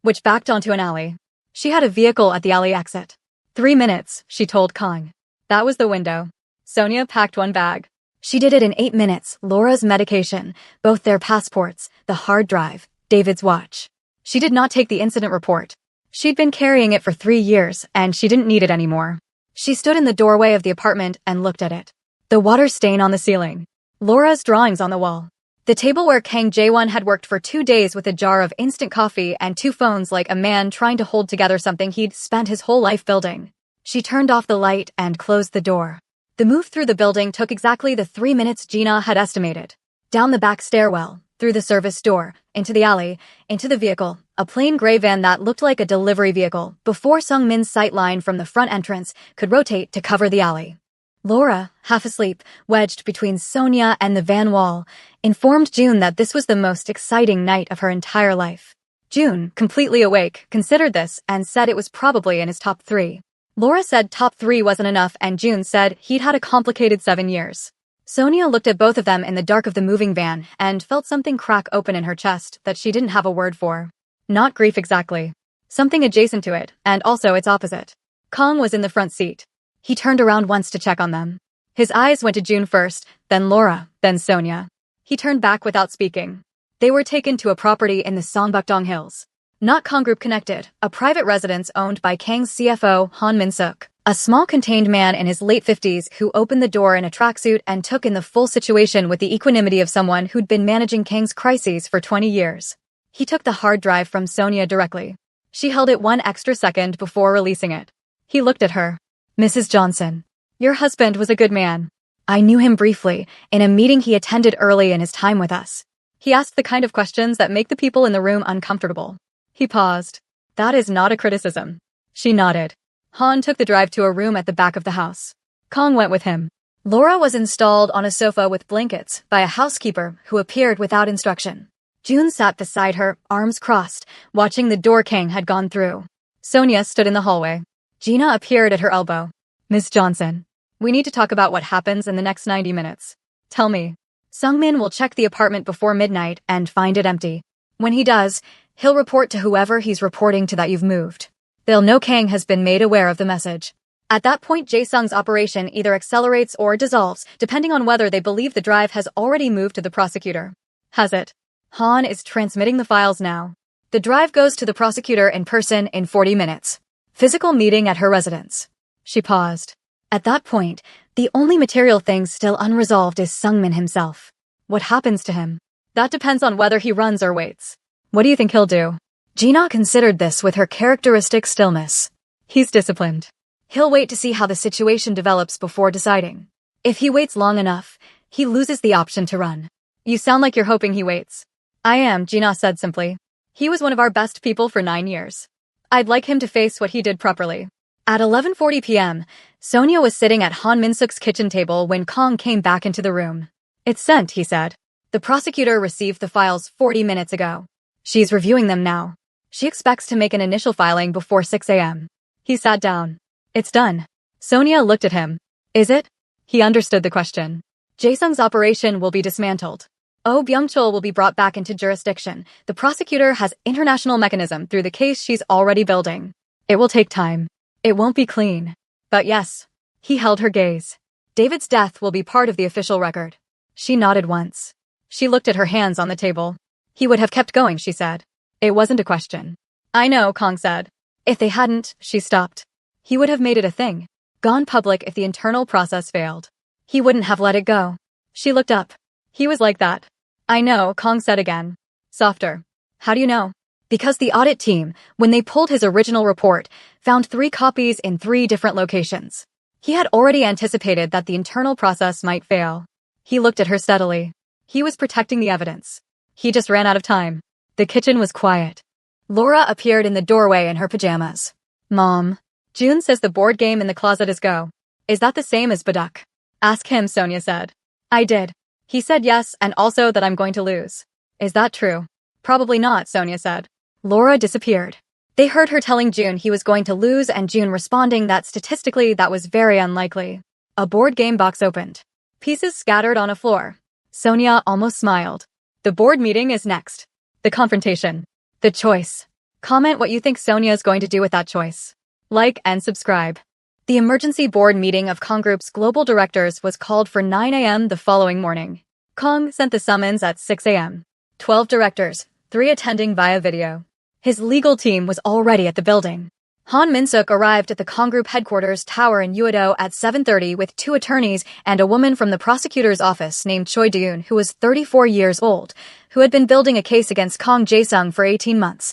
which backed onto an alley. She had a vehicle at the alley exit. 3 minutes, she told Kang. That was the window. Sonia packed one bag. She did it in 8 minutes, Laura's medication, both their passports, the hard drive, David's watch. She did not take the incident report. She'd been carrying it for 3 years, and she didn't need it anymore. She stood in the doorway of the apartment and looked at it. The water stain on the ceiling. Laura's drawings on the wall. The table where Kang Jae-won had worked for 2 days with a jar of instant coffee and 2 phones like a man trying to hold together something he'd spent his whole life building. She turned off the light and closed the door. The move through the building took exactly the 3 minutes Gina had estimated. Down the back stairwell, through the service door, into the alley, into the vehicle, a plain gray van that looked like a delivery vehicle, before Sung-min's sight line from the front entrance could rotate to cover the alley. Laura, half asleep, wedged between Sonia and the van wall, informed June that this was the most exciting night of her entire life. June, completely awake, considered this and said it was probably in his top 3. Laura said top 3 wasn't enough and June said he'd had a complicated 7 years. Sonia looked at both of them in the dark of the moving van and felt something crack open in her chest that she didn't have a word for. Not grief exactly. Something adjacent to it, and also its opposite. Kang was in the front seat. He turned around once to check on them. His eyes went to June first, then Laura, then Sonia. He turned back without speaking. They were taken to a property in the Songbukdong Hills. Not Kang Group connected, a private residence owned by Kang's CFO, Han Min-suk. A small contained man in his late 50s who opened the door in a tracksuit and took in the full situation with the equanimity of someone who'd been managing Kang's crises for 20 years. He took the hard drive from Sonia directly. She held it 1 extra second before releasing it. He looked at her. Mrs. Johnson, your husband was a good man. I knew him briefly, in a meeting he attended early in his time with us. He asked the kind of questions that make the people in the room uncomfortable. He paused. That is not a criticism. She nodded. Han took the drive to a room at the back of the house. Kang went with him. Laura was installed on a sofa with blankets by a housekeeper who appeared without instruction. June sat beside her, arms crossed, watching the door Kang had gone through. Sonia stood in the hallway. Gina appeared at her elbow. Miss Johnson, we need to talk about what happens in the next 90 minutes. Tell me. Sung-min will check the apartment before midnight and find it empty. When he does, he'll report to whoever he's reporting to that you've moved. They'll know Kang has been made aware of the message. At that point, Jae-sung's operation either accelerates or dissolves, depending on whether they believe the drive has already moved to the prosecutor. Has it? Han is transmitting the files now. The drive goes to the prosecutor in person in 40 minutes. Physical meeting at her residence. She paused. At that point, the only material thing still unresolved is Sung-min himself. What happens to him? That depends on whether he runs or waits. What do you think he'll do? Gina considered this with her characteristic stillness. He's disciplined. He'll wait to see how the situation develops before deciding. If he waits long enough, he loses the option to run. You sound like you're hoping he waits. I am, Gina said simply. He was one of our best people for 9 years. I'd like him to face what he did properly. At 11:40 p.m., Sonia was sitting at Han Min-suk's kitchen table when Kang came back into the room. It's sent, he said. The prosecutor received the files 40 minutes ago. She's reviewing them now. She expects to make an initial filing before 6 a.m. He sat down. It's done. Sonia looked at him. Is it? He understood the question. Jae-sung's operation will be dismantled. Oh Byung-chul will be brought back into jurisdiction. The prosecutor has international mechanism through the case she's already building. It will take time. It won't be clean. But yes. He held her gaze. David's death will be part of the official record. She nodded once. She looked at her hands on the table. He would have kept going, she said. It wasn't a question. I know, Kang said. If they hadn't, she stopped. He would have made it a thing. Gone public if the internal process failed. He wouldn't have let it go. She looked up. He was like that. I know, Kang said again. Softer. How do you know? Because the audit team, when they pulled his original report, found 3 copies in 3 different locations. He had already anticipated that the internal process might fail. He looked at her steadily. He was protecting the evidence. He just ran out of time. The kitchen was quiet. Laura appeared in the doorway in her pajamas. Mom. June says the board game in the closet is go. Is that the same as Baduk? Ask him, Sonia said. I did. He said yes and also that I'm going to lose. Is that true? Probably not, Sonia said. Laura disappeared. They heard her telling June he was going to lose and June responding that statistically that was very unlikely. A board game box opened. Pieces scattered on a floor. Sonia almost smiled. The board meeting is next. The confrontation. The choice. Comment what you think Sonia is going to do with that choice. Like and subscribe. The emergency board meeting of Kong Group's global directors was called for 9 a.m. the following morning. Kong sent the summons at 6 a.m. 12 directors, 3 attending via video. His legal team was already at the building. Han Min-suk arrived at the Kong Group headquarters tower in Uedo at 7:30 with 2 attorneys and a woman from the prosecutor's office named Choi Deun, who was 34 years old, who had been building a case against Kong Jae-sung for 18 months,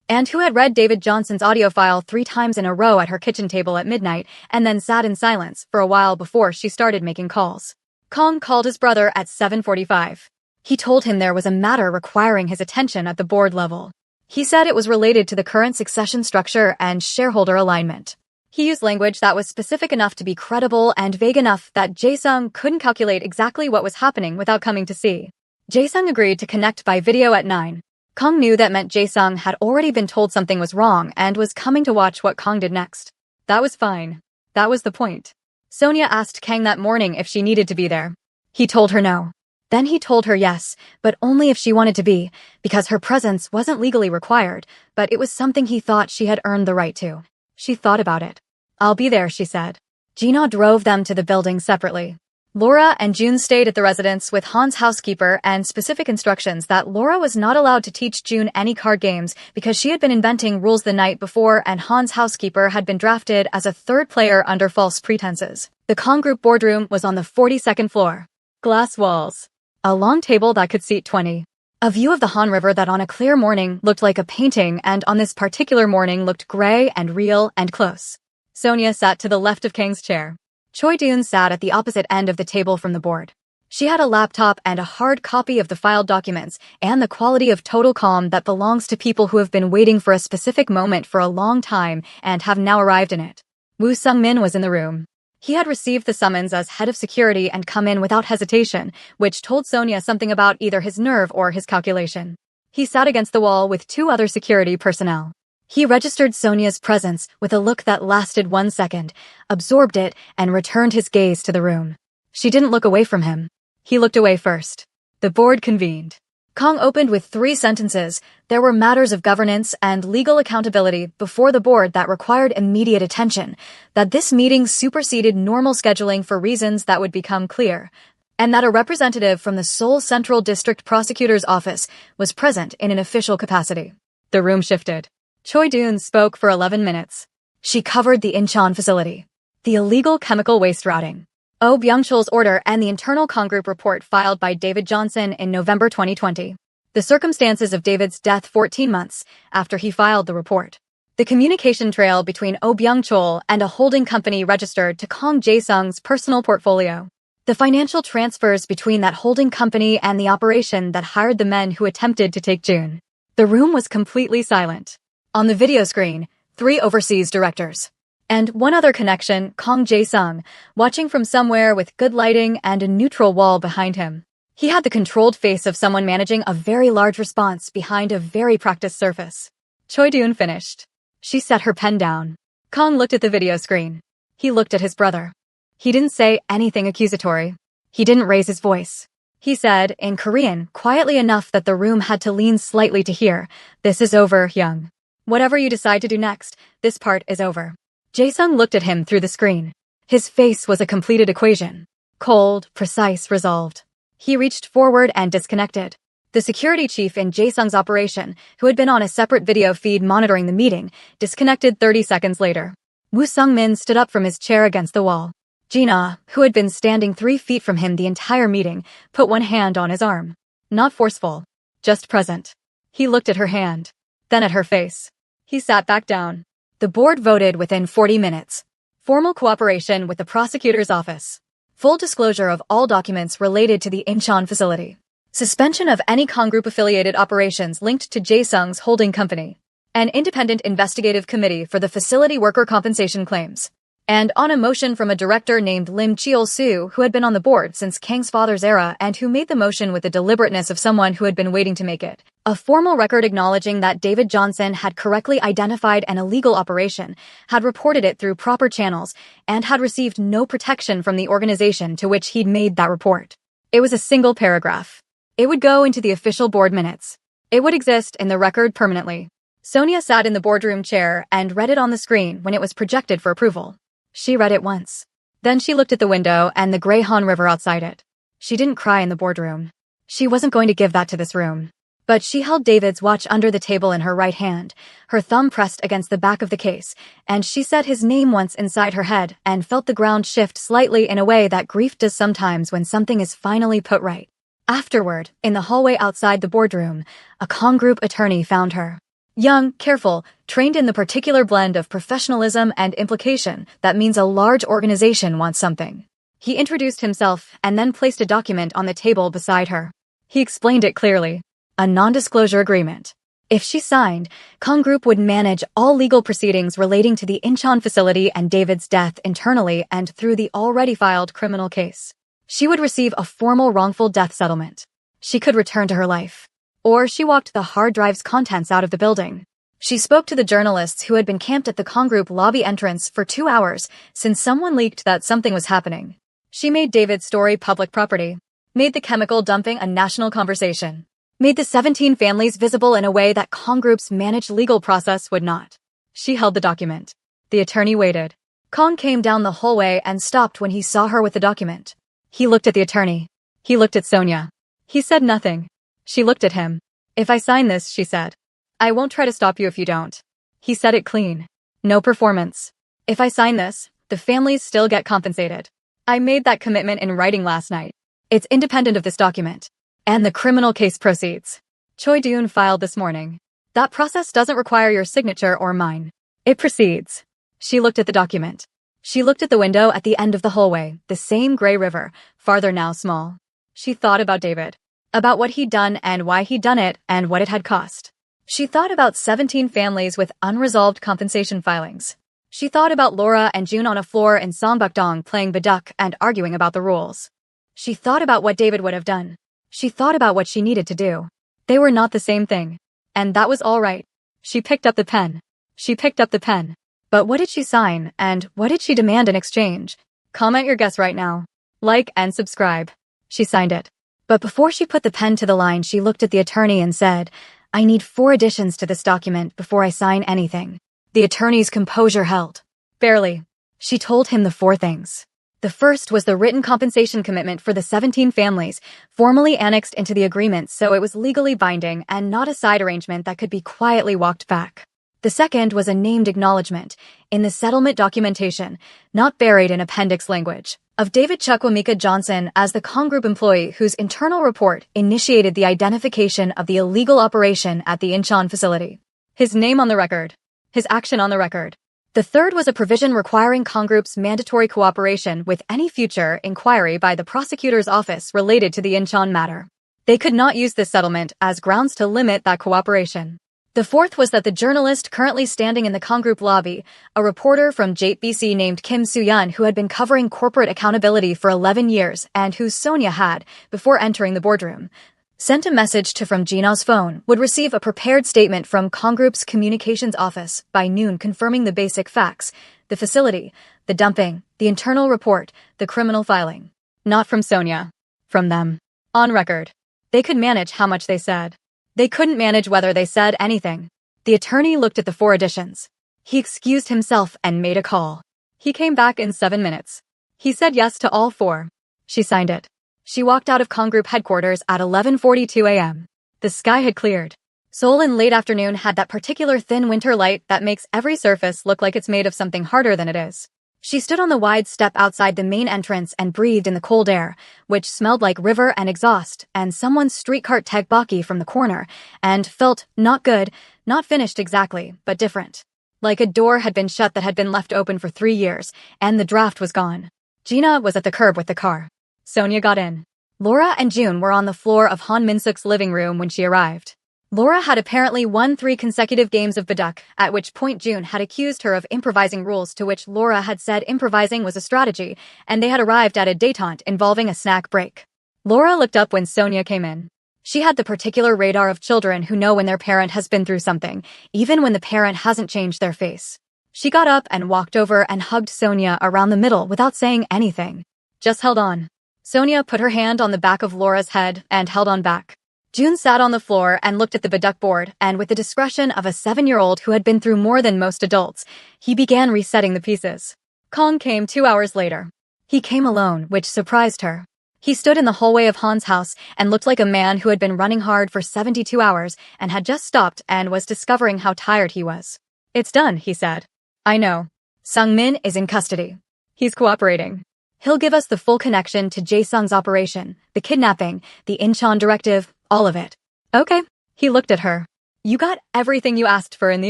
and who had read David Johnson's audio file 3 times in a row at her kitchen table at midnight and then sat in silence for a while before she started making calls. Kong called his brother at 7:45. He told him there was a matter requiring his attention at the board level. He said it was related to the current succession structure and shareholder alignment. He used language that was specific enough to be credible and vague enough that Jae-sung couldn't calculate exactly what was happening without coming to see. Jae-sung agreed to connect by video at 9. Kong knew that meant Jae-sung had already been told something was wrong and was coming to watch what Kong did next. That was fine. That was the point. Sonia asked Kang that morning if she needed to be there. He told her no. Then he told her yes, but only if she wanted to be, because her presence wasn't legally required, but it was something he thought she had earned the right to. She thought about it. I'll be there, she said. Gina drove them to the building separately. Laura and June stayed at the residence with Han's housekeeper and specific instructions that Laura was not allowed to teach June any card games because she had been inventing rules the night before and Han's housekeeper had been drafted as a third player under false pretenses. The Kong Group boardroom was on the 42nd floor. Glass walls. A long table that could seat 20. A view of the Han River that on a clear morning looked like a painting and on this particular morning looked gray and real and close. Sonia sat to the left of Kang's chair. Choi Deun sat at the opposite end of the table from the board. She had a laptop and a hard copy of the filed documents and the quality of total calm that belongs to people who have been waiting for a specific moment for a long time and have now arrived in it. Woo Sung-min was in the room. He had received the summons as head of security and come in without hesitation, which told Sonia something about either his nerve or his calculation. He sat against the wall with 2 other security personnel. He registered Sonia's presence with a look that lasted 1 second, absorbed it, and returned his gaze to the room. She didn't look away from him. He looked away first. The board convened. Kong opened with 3 sentences. There were matters of governance and legal accountability before the board that required immediate attention, that this meeting superseded normal scheduling for reasons that would become clear, and that a representative from the Seoul Central District Prosecutor's Office was present in an official capacity. The room shifted. Choi Deun spoke for 11 minutes. She covered the Incheon facility, the illegal chemical waste routing, Oh Byung-chul's order and the internal Kong Group report filed by David Johnson in November 2020. The circumstances of David's death 14 months after he filed the report. The communication trail between Oh Byung-chul and a holding company registered to Kong Jae-sung's personal portfolio. The financial transfers between that holding company and the operation that hired the men who attempted to take June. The room was completely silent. On the video screen, 3 overseas directors. And one other connection, Kong Jae-sung, watching from somewhere with good lighting and a neutral wall behind him. He had the controlled face of someone managing a very large response behind a very practiced surface. Choi Deun finished. She set her pen down. Kong looked at the video screen. He looked at his brother. He didn't say anything accusatory. He didn't raise his voice. He said, in Korean, quietly enough that the room had to lean slightly to hear, "This is over, Young. Whatever you decide to do next, this part is over." Jae-sung looked at him through the screen. His face was a completed equation. Cold, precise, resolved. He reached forward and disconnected. The security chief in Jae-sung's operation, who had been on a separate video feed monitoring the meeting, disconnected 30 seconds later. Woo Sung-min stood up from his chair against the wall. Gina, who had been standing 3 feet from him the entire meeting, put one hand on his arm. Not forceful, just present. He looked at her hand, then at her face. He sat back down. The board voted within 40 minutes. Formal cooperation with the prosecutor's office. Full disclosure of all documents related to the Incheon facility. Suspension of any Kong Group-affiliated operations linked to Jae-sung's holding company. An independent investigative committee for the facility worker compensation claims. And on a motion from a director named Lim Cheol-soo, who had been on the board since Kang's father's era and who made the motion with the deliberateness of someone who had been waiting to make it. A formal record acknowledging that David Johnson had correctly identified an illegal operation, had reported it through proper channels, and had received no protection from the organization to which he'd made that report. It was a single paragraph. It would go into the official board minutes. It would exist in the record permanently. Sonia sat in the boardroom chair and read it on the screen when it was projected for approval. She read it once. Then she looked at the window and the Greyhound River outside it. She didn't cry in the boardroom. She wasn't going to give that to this room. But she held David's watch under the table in her right hand, her thumb pressed against the back of the case, and she said his name once inside her head and felt the ground shift slightly in a way that grief does sometimes when something is finally put right. Afterward, in the hallway outside the boardroom, a Kong Group attorney found her. Young, careful, trained in the particular blend of professionalism and implication that means a large organization wants something. He introduced himself and then placed a document on the table beside her. He explained it clearly. A non-disclosure agreement. If she signed, Kong Group would manage all legal proceedings relating to the Incheon facility and David's death internally and through the already filed criminal case. She would receive a formal wrongful death settlement. She could return to her life. Or she walked the hard drive's contents out of the building. She spoke to the journalists who had been camped at the Kong Group lobby entrance for 2 hours since someone leaked that something was happening. She made David's story public property. Made the chemical dumping a national conversation. Made the 17 families visible in a way that Kong Group's managed legal process would not. She held the document. The attorney waited. Kong came down the hallway and stopped when he saw her with the document. He looked at the attorney. He looked at Sonia. He said nothing. She looked at him. If I sign this, she said. I won't try to stop you if you don't. He said it clean. No performance. If I sign this, the families still get compensated. I made that commitment in writing last night. It's independent of this document. And the criminal case proceeds. Choi Doon filed this morning. That process doesn't require your signature or mine. It proceeds. She looked at the document. She looked at the window at the end of the hallway, the same gray river, farther now small. She thought about David. About what he'd done and why he'd done it and what it had cost. She thought about 17 families with unresolved compensation filings. She thought about Laura and June on a floor in Songbukdong playing baduk and arguing about the rules. She thought about what David would have done. She thought about what she needed to do. They were not the same thing. And that was all right. She picked up the pen. She picked up the pen. But what did she sign, and what did she demand in exchange? Comment your guess right now. Like and subscribe. She signed it. But before she put the pen to the line, she looked at the attorney and said, I need 4 additions to this document before I sign anything. The attorney's composure held. Barely. She told him the 4 things. The first was the written compensation commitment for the 17 families, formally annexed into the agreement so it was legally binding and not a side arrangement that could be quietly walked back. The second was a named acknowledgement, in the settlement documentation, not buried in appendix language, of David Chukwemeka Johnson as the Kong Group employee whose internal report initiated the identification of the illegal operation at the Incheon facility. His name on the record. His action on the record. The third was a provision requiring Kong Group's mandatory cooperation with any future inquiry by the prosecutor's office related to the Incheon matter. They could not use this settlement as grounds to limit that cooperation. The fourth was that the journalist currently standing in the Kong Group lobby, a reporter from JBC named Kim Soo-yeon who had been covering corporate accountability for 11 years and who Sonia had, before entering the boardroom, sent a message to from Gina's phone, would receive a prepared statement from Kong Group's communications office by noon confirming the basic facts, the facility, the dumping, the internal report, the criminal filing. Not from Sonia. From them. On record. They could manage how much they said. They couldn't manage whether they said anything. The attorney looked at the 4 additions. He excused himself and made a call. He came back in 7 minutes. He said yes to all 4. She signed it. She walked out of Kong Group headquarters at 11:42 a.m. The sky had cleared. Seoul in late afternoon had that particular thin winter light that makes every surface look like it's made of something harder than it is. She stood on the wide step outside the main entrance and breathed in the cold air, which smelled like river and exhaust and someone's streetcar tteokbokki from the corner, and felt not good, not finished exactly, but different. Like a door had been shut that had been left open for 3 years, and the draft was gone. Gina was at the curb with the car. Sonia got in. Laura and June were on the floor of Han Min-suk's living room when she arrived. Laura had apparently won 3 consecutive games of baduk, at which point June had accused her of improvising rules to which Laura had said improvising was a strategy, and they had arrived at a détente involving a snack break. Laura looked up when Sonia came in. She had the particular radar of children who know when their parent has been through something, even when the parent hasn't changed their face. She got up and walked over and hugged Sonia around the middle without saying anything. Just held on. Sonia put her hand on the back of Laura's head and held on back. June sat on the floor and looked at the beduck board, and with the discretion of a 7-year-old who had been through more than most adults, he began resetting the pieces. Kong came 2 hours later. He came alone, which surprised her. He stood in the hallway of Han's house and looked like a man who had been running hard for 72 hours and had just stopped and was discovering how tired he was. "It's done," he said. "I know. Sung-min is in custody. He's cooperating. He'll give us the full connection to Jae-sung's operation, the kidnapping, the Incheon directive, all of it." "Okay." He looked at her. "You got everything you asked for in the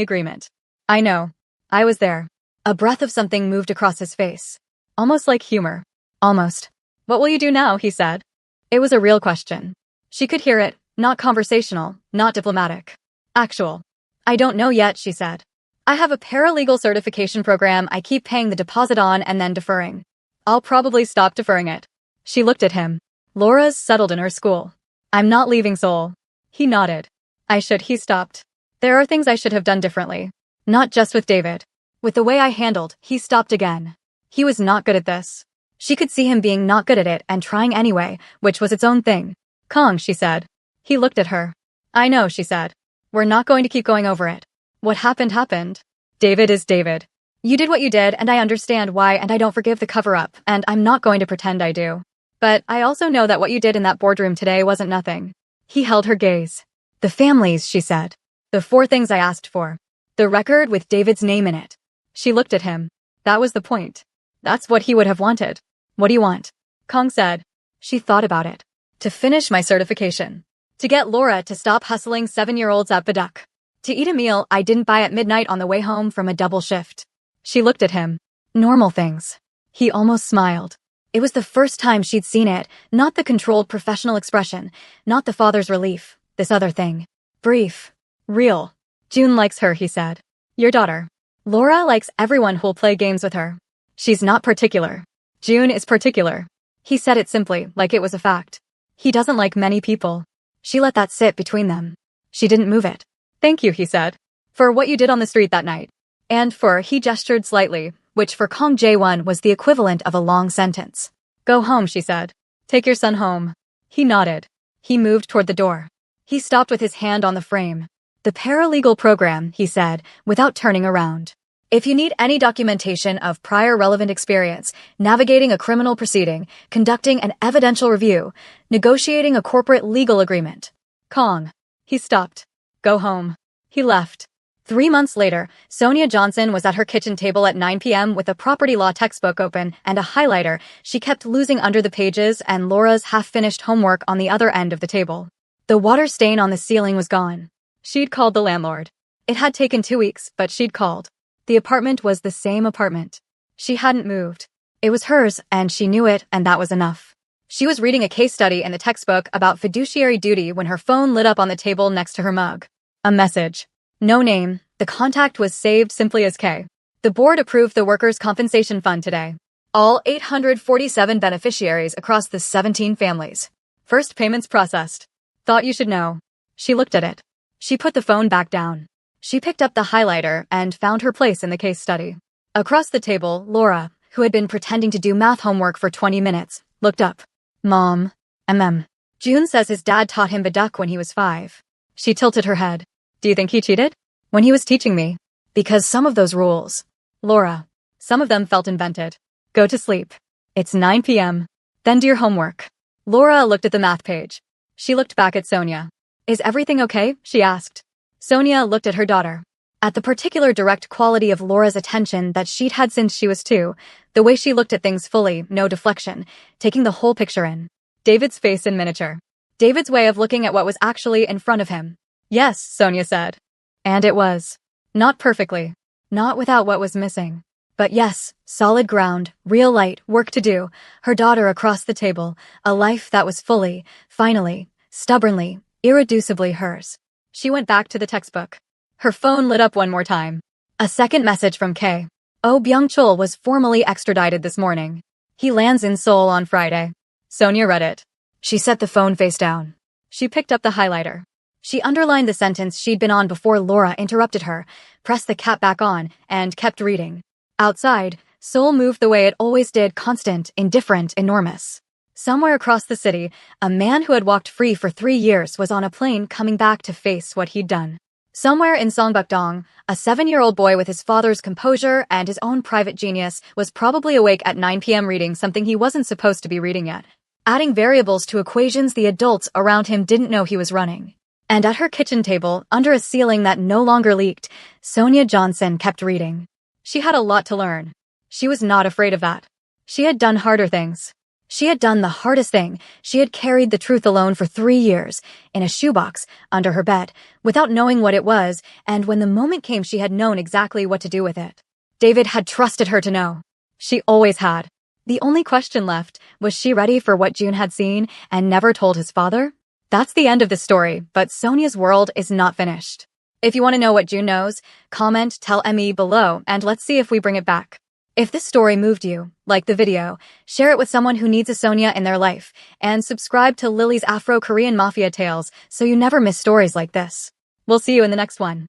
agreement." "I know. I was there." A breath of something moved across his face. Almost like humor. Almost. "What will you do now?" he said. It was a real question. She could hear it, not conversational, not diplomatic. Actual. "I don't know yet," she said. "I have a paralegal certification program I keep paying the deposit on and then deferring. I'll probably stop deferring it." She looked at him. "Laura's settled in her school. I'm not leaving Seoul." He nodded. "I should." He stopped. "There are things I should have done differently. Not just with David. With the way I handled." He stopped again. He was not good at this. She could see him being not good at it and trying anyway, which was its own thing. "Kong," she said. He looked at her. "I know," she said. "We're not going to keep going over it. What happened happened. David is David. You did what you did, and I understand why, and I don't forgive the cover-up, and I'm not going to pretend I do. But I also know that what you did in that boardroom today wasn't nothing." He held her gaze. "The families," she said. "The 4 things I asked for. The record with David's name in it." She looked at him. That was the point. That's what he would have wanted. "What do you want?" Kong said. She thought about it. "To finish my certification. To get Laura to stop hustling 7-year-olds at Baduk. To eat a meal I didn't buy at midnight on the way home from a double shift." She looked at him. Normal things. He almost smiled. It was the first time she'd seen it, not the controlled professional expression, not the father's relief, this other thing. Brief. Real. "June likes her," he said. "Your daughter. Laura likes everyone who'll play games with her. She's not particular. June is particular." He said it simply, like it was a fact. "He doesn't like many people." She let that sit between them. She didn't move it. "Thank you," he said. "For what you did on the street that night. And for," he gestured slightly, which for Kong Jae-won was the equivalent of a long sentence. "Go home," she said. "Take your son home." He nodded. He moved toward the door. He stopped with his hand on the frame. "The paralegal program," he said, without turning around. "If you need any documentation of prior relevant experience, navigating a criminal proceeding, conducting an evidential review, negotiating a corporate legal agreement." Kong. He stopped. "Go home." He left. 3 months later, Sonia Johnson was at her kitchen table at 9 p.m. with a property law textbook open and a highlighter she kept losing under the pages and Laura's half-finished homework on the other end of the table. The water stain on the ceiling was gone. She'd called the landlord. It had taken 2 weeks, but she'd called. The apartment was the same apartment. She hadn't moved. It was hers, and she knew it, and that was enough. She was reading a case study in the textbook about fiduciary duty when her phone lit up on the table next to her mug. A message. No name. The contact was saved simply as K. The board approved the Workers' Compensation Fund today. All 847 beneficiaries across the 17 families. First payments processed. Thought you should know. She looked at it. She put the phone back down. She picked up the highlighter and found her place in the case study. Across the table, Laura, who had been pretending to do math homework for 20 minutes, looked up. "Mom. June says his dad taught him Baduk when he was 5. She tilted her head. "Do you think he cheated?" "When he was teaching me. Because some of those rules." "Laura. Some of them felt invented. Go to sleep. It's 9 p.m. Then do your homework." Laura looked at the math page. She looked back at Sonia. "Is everything okay?" she asked. Sonia looked at her daughter. At the particular direct quality of Laura's attention that she'd had since she was 2, the way she looked at things fully, no deflection, taking the whole picture in. David's face in miniature. David's way of looking at what was actually in front of him. "Yes," Sonia said. And it was. Not perfectly. Not without what was missing. But yes, solid ground, real light, work to do, her daughter across the table, a life that was fully, finally, stubbornly, irreducibly hers. She went back to the textbook. Her phone lit up one more time. A second message from K. Oh Byung-chul was formally extradited this morning. He lands in Seoul on Friday. Sonia read it. She set the phone face down. She picked up the highlighter. She underlined the sentence she'd been on before Laura interrupted her, pressed the cap back on, and kept reading. Outside, Seoul moved the way it always did, constant, indifferent, enormous. Somewhere across the city, a man who had walked free for 3 years was on a plane coming back to face what he'd done. Somewhere in Songbukdong, a 7-year-old boy with his father's composure and his own private genius was probably awake at 9 p.m. reading something he wasn't supposed to be reading yet, adding variables to equations the adults around him didn't know he was running. And at her kitchen table, under a ceiling that no longer leaked, Sonia Johnson kept reading. She had a lot to learn. She was not afraid of that. She had done harder things. She had done the hardest thing. She had carried the truth alone for 3 years, in a shoebox, under her bed, without knowing what it was, and when the moment came she had known exactly what to do with it. David had trusted her to know. She always had. The only question left, was she ready for what June had seen and never told his father? That's the end of the story, but Sonia's world is not finished. If you want to know what June knows, comment, tell ME below, and let's see if we bring it back. If this story moved you, like the video, share it with someone who needs a Sonia in their life, and subscribe to Lily's Afro-Korean Mafia Tales so you never miss stories like this. We'll see you in the next one.